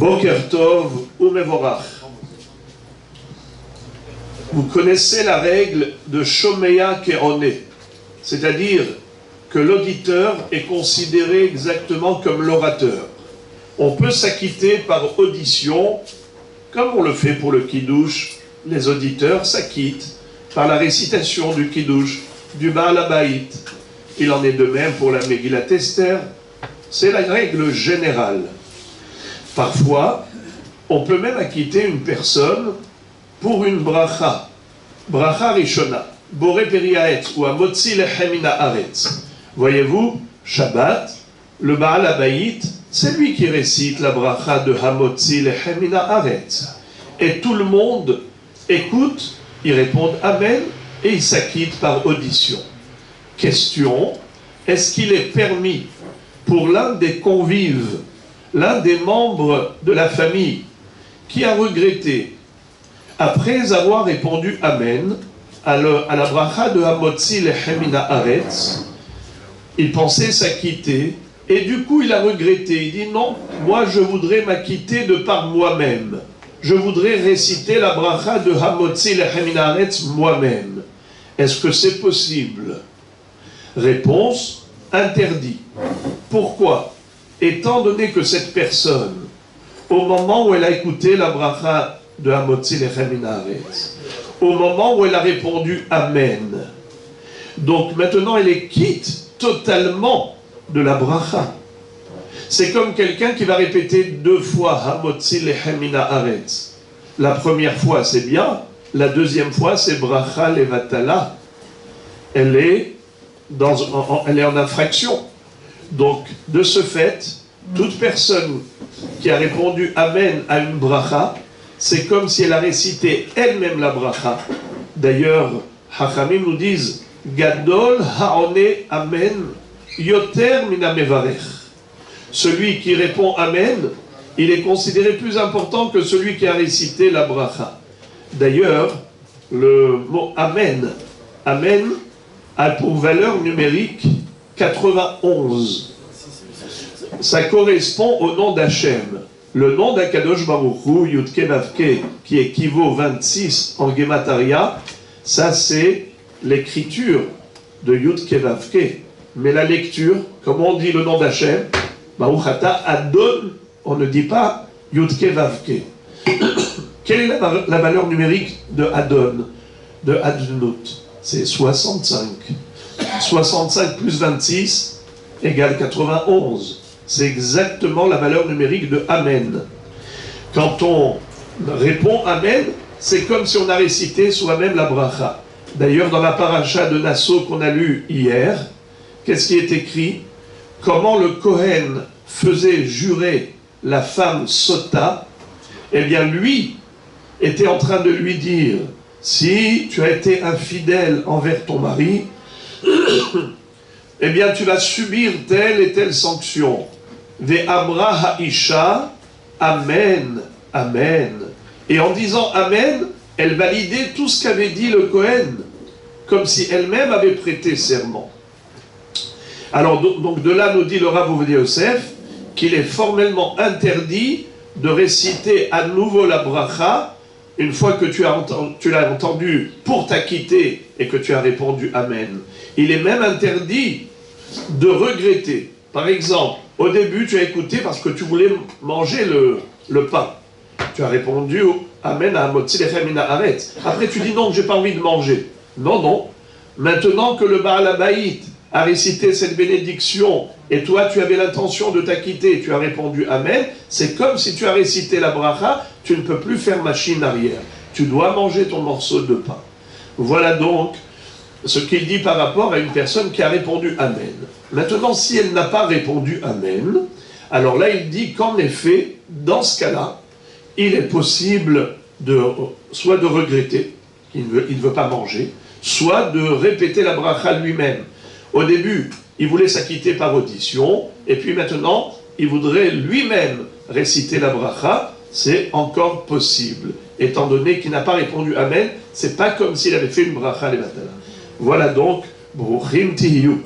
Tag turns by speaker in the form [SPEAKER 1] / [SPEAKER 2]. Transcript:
[SPEAKER 1] Boker Tov ou Mevorach. Vous connaissez la règle de Shomeya Keone, c'est-à-dire que l'auditeur est considéré exactement comme l'orateur. On peut s'acquitter par audition, comme on le fait pour le Kiddush. Les auditeurs s'acquittent par la récitation du Kiddush, du Baal Habayit. Il en est de même pour la Megillat Esther. C'est la règle générale. Parfois, on peut même acquitter une personne pour une bracha. Bracha Rishona, Boré Periaetz ou Amotzi Lechem Min Haaretz. Voyez-vous, Shabbat, le Baal Habayit, c'est lui qui récite la bracha de Hamotzi Lechem Min Haaretz. Et tout le monde écoute, ils répondent Amen et ils s'acquittent par audition. Question, est-ce qu'il est permis pour l'un des convives, l'un des membres de la famille qui a regretté, après avoir répondu Amen à la bracha de Hamotzi Lechem Min Haaretz, il pensait s'acquitter et du coup il a regretté, il dit non, moi je voudrais m'acquitter de par moi-même, je voudrais réciter la bracha de Hamotzi Lechem Min Haaretz moi-même. Est-ce que c'est possible? Réponse, interdit. Pourquoi? Étant donné que cette personne, au moment où elle a écouté la bracha de Hamotzi Lechem Min Haaretz, au moment où elle a répondu Amen, donc maintenant elle est quitte totalement de la bracha. C'est comme quelqu'un qui va répéter 2 fois Hamotzi Lechem Min Haaretz. La première fois c'est bien, la deuxième fois c'est bracha levatala. Elle est en infraction. Donc, de ce fait, toute personne qui a répondu Amen à une bracha, c'est comme si elle a récité elle-même la bracha. D'ailleurs, Hachamim nous disent Gadol ha'one Amen yoter min hamevarech. Celui qui répond Amen, il est considéré plus important que celui qui a récité la bracha. D'ailleurs, le mot Amen, Amen a pour valeur numérique 91. Ça correspond au nom d'Hachem. Le nom d'Akadosh Baruch Hu, Yudke Vavke, qui équivaut 26 en Gemataria, ça c'est l'écriture de Yudke Vavke. Mais la lecture, comment on dit le nom d'Hachem? Baruch Ata Adon, on ne dit pas Yudke Vavke. Quelle est la valeur numérique de Adon, de Adnut? C'est 65. 65 plus 26 égale 91. C'est exactement la valeur numérique de Amen. Quand on répond Amen, c'est comme si on a récité soi-même la bracha. D'ailleurs, dans la paracha de Nassau qu'on a lue hier, qu'est-ce qui est écrit? Comment le Kohen faisait jurer la femme Sota? Eh bien, lui était en train de lui dire, si tu as été infidèle envers ton mari, eh bien tu vas subir telle et telle sanction. Ve'amra ha'isha, Amen, Amen. Et en disant Amen, elle validait tout ce qu'avait dit le Kohen, comme si elle-même avait prêté serment. Alors donc de là nous dit le Rav Ovadia Yosef qu'il est formellement interdit de réciter à nouveau la bracha une fois que tu l'as entendu pour t'acquitter et que tu as répondu Amen. Il est même interdit de regretter. Par exemple, au début, tu as écouté parce que tu voulais manger le pain. Tu as répondu Amen à Hamotzi Lechem Min Haaretz. Après, tu dis non, j'ai pas envie de manger. Non, non. Maintenant que le Baal Habayit a récité cette bénédiction et toi, tu avais l'intention de t'acquitter, tu as répondu Amen, c'est comme si tu as récité la bracha, tu ne peux plus faire machine arrière. Tu dois manger ton morceau de pain. Voilà donc ce qu'il dit par rapport à une personne qui a répondu Amen. Maintenant, si elle n'a pas répondu Amen, alors là, il dit qu'en effet, dans ce cas-là, il est possible soit de regretter, qu'il ne veut pas manger, soit de répéter la bracha lui-même. Au début, il voulait s'acquitter par audition, et puis maintenant, il voudrait lui-même réciter la bracha, c'est encore possible. Étant donné qu'il n'a pas répondu Amen, c'est pas comme s'il avait fait une bracha levatala. Voilà donc, Bruchim Tihiyu.